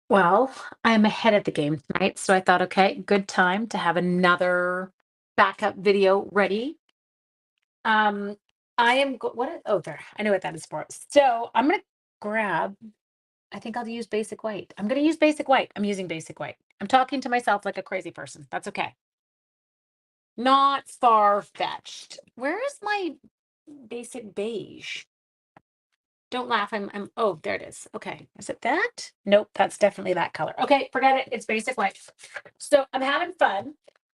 Well, I'm ahead of the game tonight, so I thought, okay, good time to have another backup video ready. Um, I am oh, there. I know what that is for. So I'm gonna grab. I think I'll use basic white. I'm gonna use basic white. I'm using basic white. I'm talking to myself like a crazy person. That's okay. Not far fetched. Where is my basic beige? Don't laugh. Oh, there it is. Okay. Is it that? Nope, that's definitely that color. Okay, forget it. It's basic white. So I'm having fun.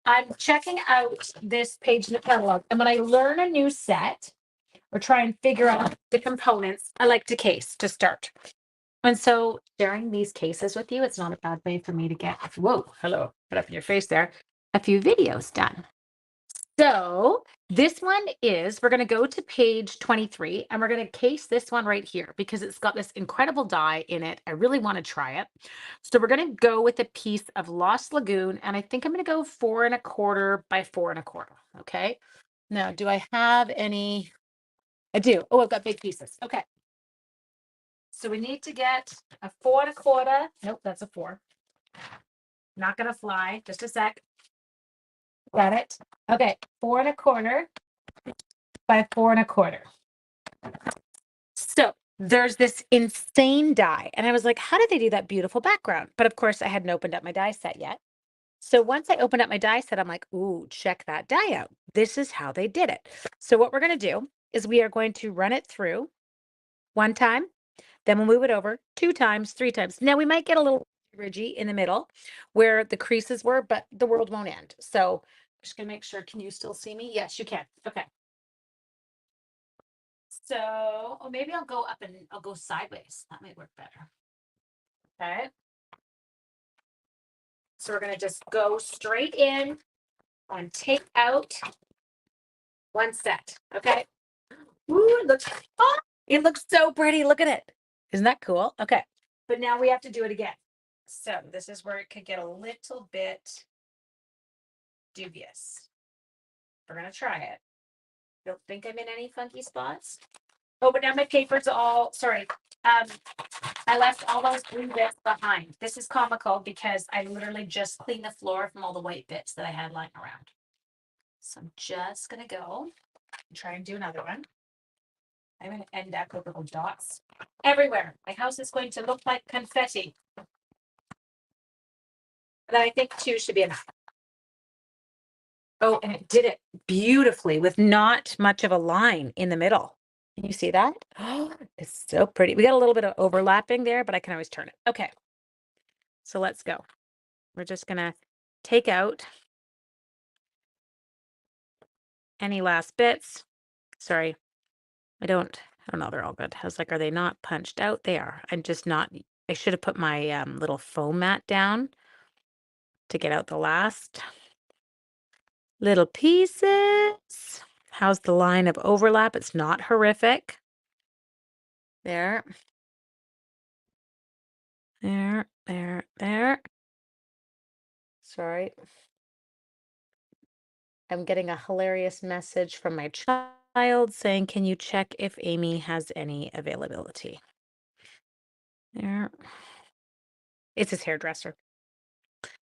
I'm checking out this page in the catalog. And when I learn a new set or try and figure out the components, I like to case to start. And so sharing these cases with you, it's not a bad way for me to get, whoa, hello, put up in your face there, a few videos done. So this one is, we're going to go to page 23 and we're going to case this one right here because it's got this incredible die in it. I really want to try it. So we're going to go with a piece of Lost Lagoon, and I think I'm going to go 4¼ by 4¼ Okay. Now, do I have any? I do. Oh, I've got big pieces. Okay. So we need to get a 4¼ Nope, that's a 4. Not going to fly. Just a sec. Got it. Okay. 4¼ by 4¼ So there's this insane die. And I was like, how did they do that beautiful background? But of course, I hadn't opened up my die set yet. So once I opened up my die set, I'm like, ooh, check that die out. This is how they did it. So what we're going to do is we are going to run it through one time, then we'll move it over 2 times, 3 times. Now we might get a little ridgy in the middle where the creases were, but the world won't end. So I'm just going to make sure. Can you still see me? Yes, you can. Okay. So, or maybe I'll go up and I'll go sideways. That might work better. Okay. So we're going to just go straight in and take out one set. Okay. Ooh, it looks so pretty. Look at it. Isn't that cool? Okay. But now we have to do it again. So this is where it could get a little bit dubious. We're going to try it. Don't think I'm in any funky spots. Oh, but now my paper's all, sorry. I left all those blue bits behind. This is comical because I literally just cleaned the floor from all the white bits that I had lying around. So I'm just gonna go and try and do another one. I'm gonna end up with little dots everywhere. My house is going to look like confetti. That I think 2 should be enough. Oh, and it did it beautifully with not much of a line in the middle. Can you see that? Oh, it's so pretty. We got a little bit of overlapping there, but I can always turn it. Okay. So let's go. We're just gonna take out any last bits. Sorry, I don't know, they're all good. I was like, are they not punched out? They are. I'm just not, I should have put my little foam mat down to get out the last little pieces. How's the line of overlap? It's not horrific. There. There. Sorry. I'm getting a hilarious message from my child saying, can you check if Amy has any availability? There. It's his hairdresser.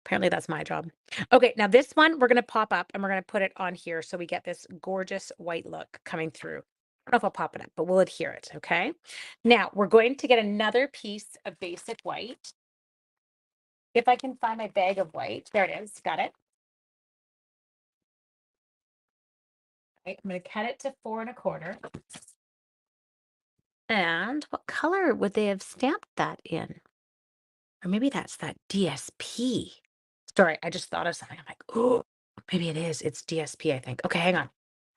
Apparently that's my job. Okay, now this one we're gonna pop up and we're gonna put it on here so we get this gorgeous white look coming through. I don't know if I'll pop it up, but we'll adhere it, okay? Now we're going to get another piece of basic white. If I can find my bag of white, there it is, got it. Right, I'm gonna cut it to 4¼ And what color would they have stamped that in? Or maybe that's that DSP. Sorry, I just thought of something. I'm like, oh, maybe it is. It's DSP, I think. Okay, hang on.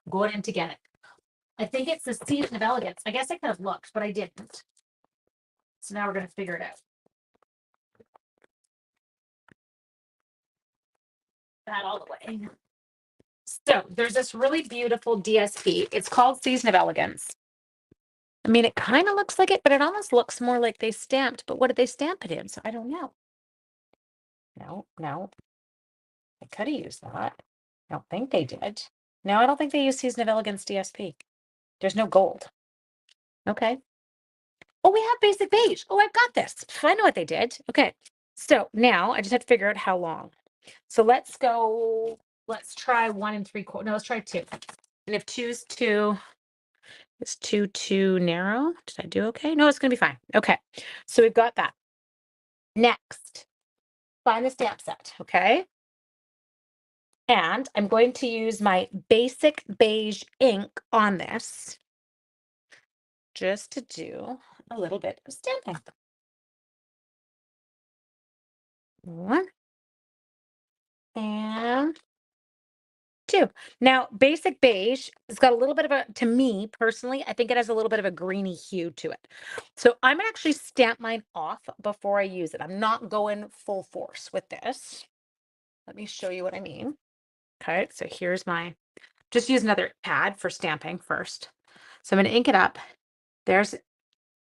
I'm going in to get it. I think it's the Season of Elegance. I guess I could have looked, but I didn't. So now we're going to figure it out. That all the way. So there's this really beautiful DSP. It's called Season of Elegance. I mean, it kind of looks like it, but it almost looks more like they stamped. But what did they stamp it in? So I don't know. No. I could have used that. I don't think they did. No, I don't think they used Season of Elegance DSP. There's no gold. Okay. Oh, we have basic beige. Oh, I've got this. I know what they did. Okay. So now I just have to figure out how long. So let's try 1 3/4. No, let's try 2. And if two's too, is 2 too narrow? Did I do okay? No, it's gonna be fine. Okay. So we've got that. Next, find the stamp set, okay? And I'm going to use my basic beige ink on this just to do a little bit of stamping. 1 and 2. Now, basic beige has got a little bit of a, to me personally, I think it has a little bit of a greeny hue to it. So I'm gonna actually stamp mine off before I use it. I'm not going full force with this. Let me show you what I mean. Okay, so here's my, just use another pad for stamping first. So I'm gonna ink it up. There's,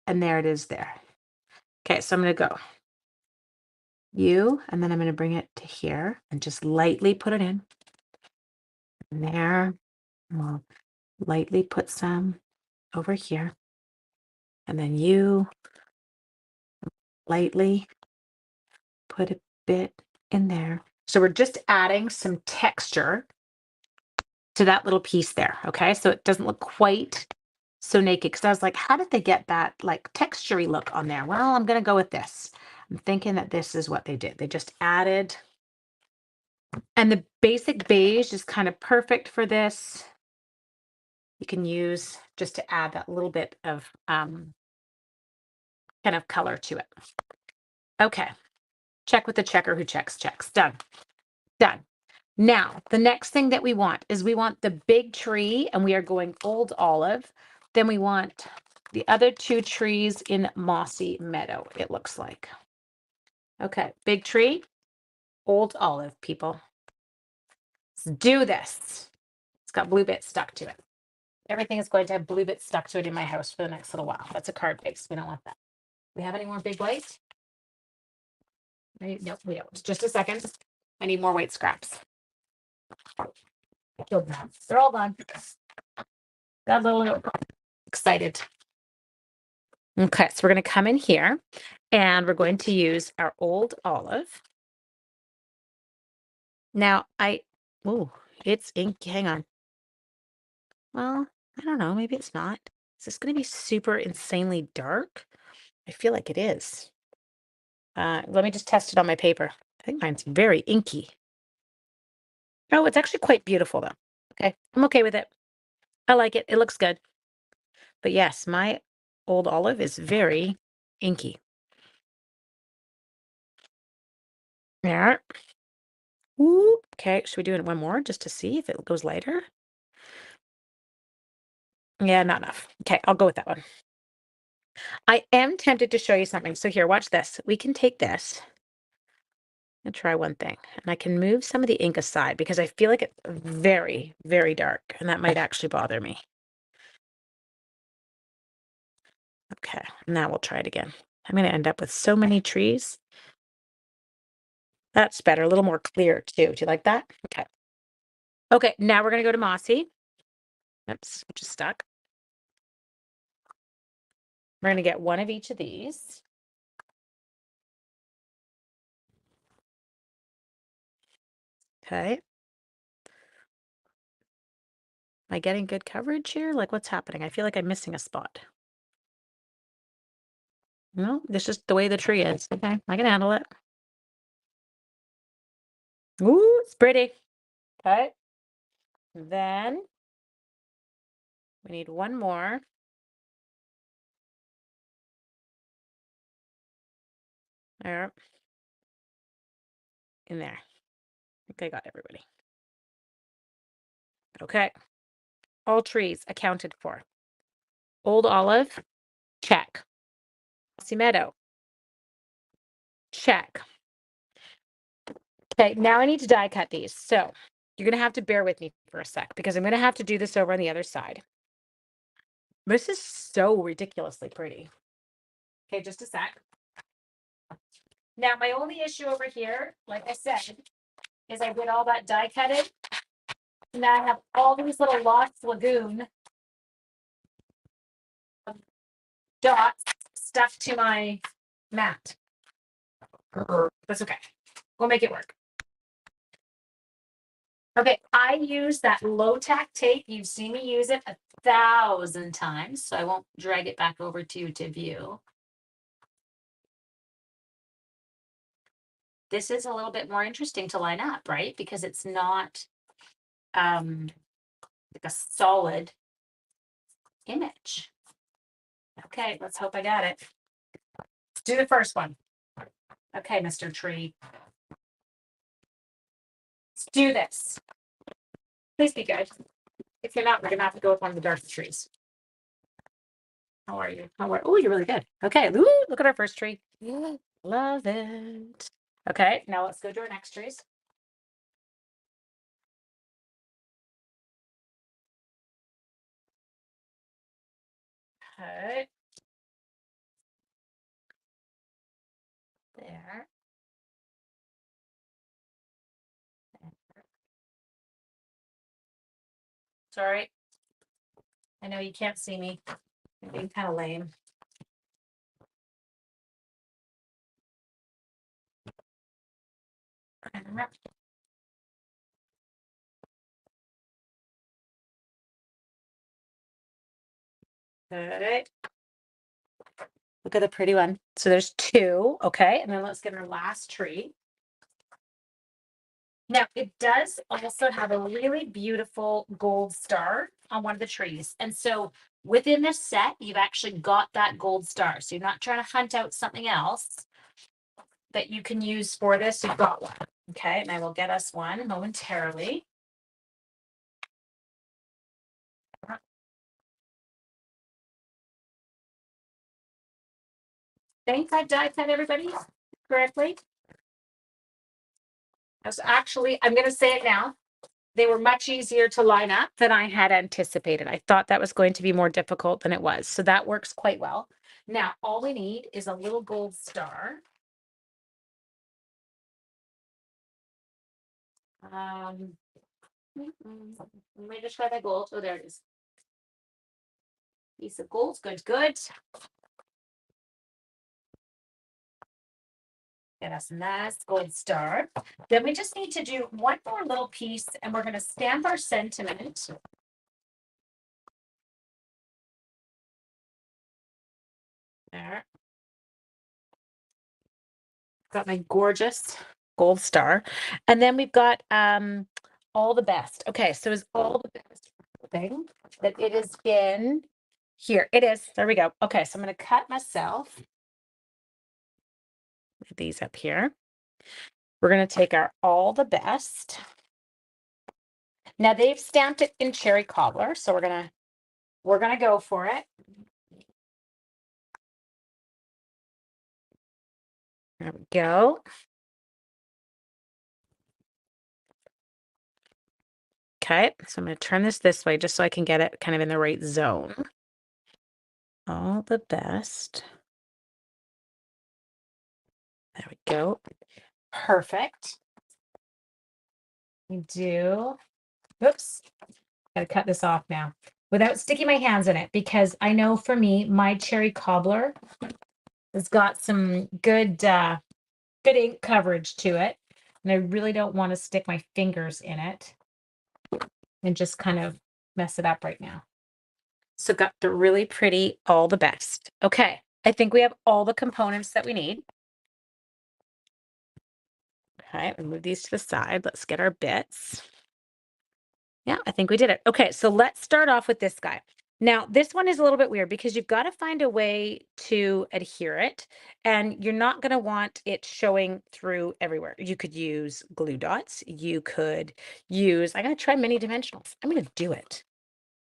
and there it is there. Okay, so I'm gonna go and then I'm gonna bring it to here and just lightly put it in. And there, we'll lightly put some over here. And then lightly put a bit in there. So we're just adding some texture to that little piece there. Okay, so it doesn't look quite so naked. Because I was like, how did they get that like textury look on there? Well, I'm gonna go with this. I'm thinking that this is what they did. They just added, and the basic beige is kind of perfect for this. You can use just to add that little bit of kind of color to it. Okay, check with the checker who checks. Done. Done. Now, the next thing that we want is we want the big tree, and we are going old olive. Then we want the other 2 trees in mossy meadow, it looks like. Okay, big tree, old olive, people. Let's do this. It's got blue bits stuck to it. Everything is going to have blue bits stuck to it in my house for the next little while. That's a card base. We don't want that. We have any more big white? No, we don't. Just a second. I need more white scraps. I killed them. They're all gone. Got a little excited. Okay, so we're going to come in here and we're going to use our old olive. Now it's ink. Hang on. Well, I don't know. Maybe it's not. Is this going to be super insanely dark? I feel like it is. Let me just test it on my paper. I think mine's very inky. Oh, it's actually quite beautiful though. Okay, I'm okay with it. I like it. It looks good. But yes, my old olive is very inky. Yeah. Ooh, okay, should we do it one more just to see if it goes lighter? Yeah, not enough. Okay, I'll go with that one. I am tempted to show you something. So here, watch this. We can take this and try one thing. And I can move some of the ink aside because I feel like it's very, very dark. And that might actually bother me. Okay, now we'll try it again. I'm going to end up with so many trees. That's better, a little more clear too. Do you like that? Okay. Okay, now we're going to go to mossy. Oops, which is stuck. We're going to get one of each of these. Okay. Am I getting good coverage here? Like, what's happening? I feel like I'm missing a spot. No, this is the way the tree is. Okay, I can handle it. Ooh, it's pretty. Okay. Then we need one more. There. In there. I think I got everybody. Okay. All trees accounted for. Old olive, check. Mossy meadow, check. Okay, now I need to die cut these. So you're going to have to bear with me for a sec because I'm going to have to do this over on the other side. This is so ridiculously pretty. Okay, just a sec. Now, my only issue over here, like I said, is I did all that die cutting. Now I have all these little Lost Lagoon dots stuck to my mat. That's okay. We'll make it work. Okay, I use that low tack tape. You've seen me use it 1,000 times, so I won't drag it back over to you to view. This is a little bit more interesting to line up, right? Because it's not like a solid image. Okay, let's hope I got it. Let's do the first one. Okay, Mr. Tree. Let's do this. Please be good. If you're not, we're gonna have to go with one of the dark trees. How are you? Oh, you're really good. Okay, ooh, look at our first tree. Love it. Okay, now let's go to our next trees. Okay. There. Sorry. I know you can't see me. I'm being kind of lame. Okay. Look at the pretty one. So there's two. Okay. And then let's get our last tree. Now, it does also have a really beautiful gold star on one of the trees. And so within this set, you've actually got that gold star. So you're not trying to hunt out something else that you can use for this. You've got one. Okay. And I will get us one momentarily. Think I've die cut everybody correctly. That's actually, I'm going to say it now. They were much easier to line up than I had anticipated. I thought that was going to be more difficult than it was. So that works quite well. Now, all we need is a little gold star. Let me just try that gold. Oh, there it is. Piece of gold. Good, good. Get us a nice gold star. Then we just need to do one more little piece and we're going to stamp our sentiment. There. Got my gorgeous gold star. And then we've got all the best. Okay, so is all the best thing that it is in here. It is. There we go. Okay, so I'm going to cut myself these up here. We're going to take our all the best. Now they've stamped it in cherry cobbler, so we're gonna go for it. There we go. Okay, so I'm going to turn this way just so I can get it kind of in the right zone. All the best. There we go. Perfect. We do. Oops. Gotta cut this off now without sticking my hands in it because I know for me, my cherry cobbler has got some good good ink coverage to it. And I really don't want to stick my fingers in it and just kind of mess it up right now. So got the really pretty all the best. Okay, I think we have all the components that we need. Okay, move these to the side. Let's get our bits. Yeah, I think we did it. Okay, so let's start off with this guy. Now, this one is a little bit weird because you've got to find a way to adhere it, and you're not going to want it showing through everywhere. You could use glue dots. You could use, I'm going to try mini dimensionals. I'm going to do it.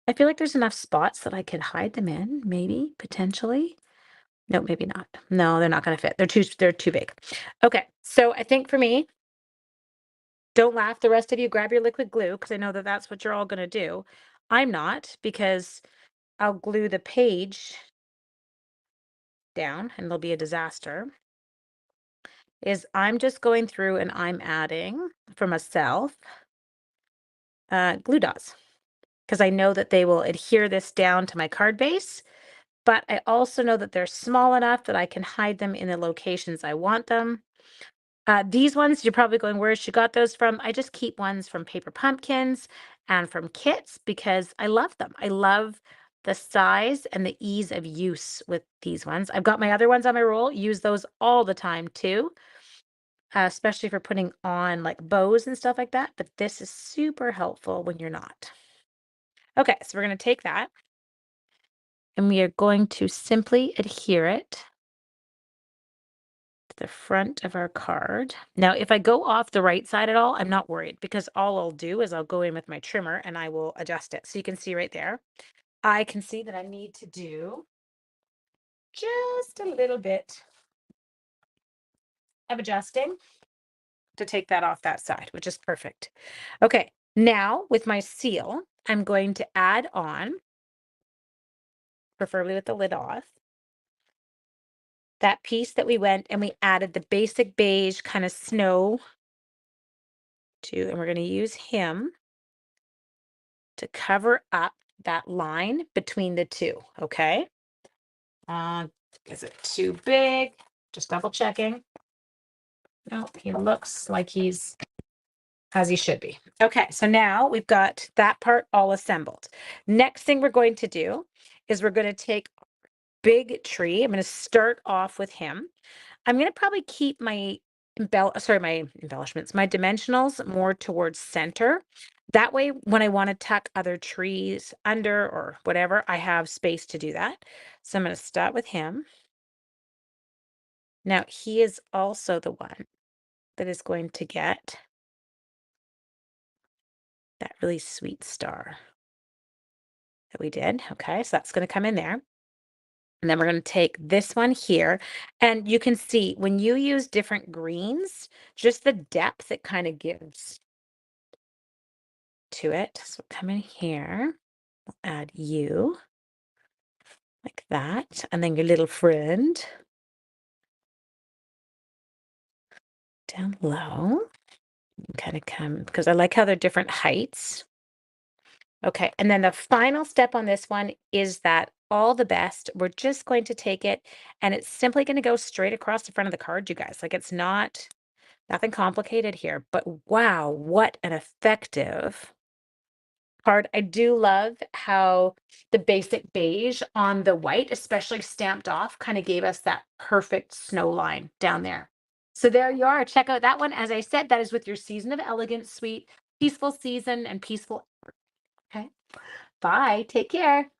I feel like there's enough spots that I could hide them in, maybe, potentially. No, maybe not. No, they're not going to fit. They're too big. Okay, so I think for me, don't laugh. The rest of you grab your liquid glue because I know that that's what you're all going to do. I'm not because I'll glue the page down and it'll be a disaster. I'm just going through and I'm adding for myself glue dots because I know that they will adhere this down to my card base but I also know that they're small enough that I can hide them in the locations I want them. These ones, you're probably going, where she got those from? I just keep ones from Paper Pumpkins and from kits because I love them. I love the size and the ease of use with these ones. I've got my other ones on my roll, use those all the time too, especially for putting on like bows and stuff like that. But this is super helpful when you're not. Okay, so we're going to take that and we are going to simply adhere it to the front of our card. Now, if I go off the right side at all, I'm not worried because all I'll do is I'll go in with my trimmer and I will adjust it. So you can see right there, I can see that I need to do just a little bit of adjusting to take that off that side, which is perfect. Okay, now with my seal, I'm going to add on, preferably with the lid off, that piece that we went and we added the basic beige kind of snow to, and we're going to use him to cover up that line between the two, okay? Is it too big? Just double checking. No, he looks like he's as he should be. Okay, so now we've got that part all assembled. Next thing we're going to do is we're going to take big tree. I'm going to start off with him. I'm going to probably keep my my embellishments, my dimensionals more towards center. That way, when I want to tuck other trees under or whatever, I have space to do that. So I'm going to start with him. Now, he is also the one that is going to get that really sweet star that we did. Okay, so that's going to come in there. And then we're going to take this one here. And you can see when you use different greens, just the depth it kind of gives to it. So come in here, we'll add you like that. And then your little friend down low. Kind of come, because I like how they're different heights. Okay, and then the final step on this one is that all the best. We're just going to take it and it's simply going to go straight across the front of the card, you guys. Like it's nothing complicated here, but wow, what an effective card. I do love how the basic beige on the white, especially stamped off, kind of gave us that perfect snow line down there. So there you are. Check out that one. As I said, that is with your Season of Elegance suite. Peaceful season and peaceful. Okay. Bye. Take care.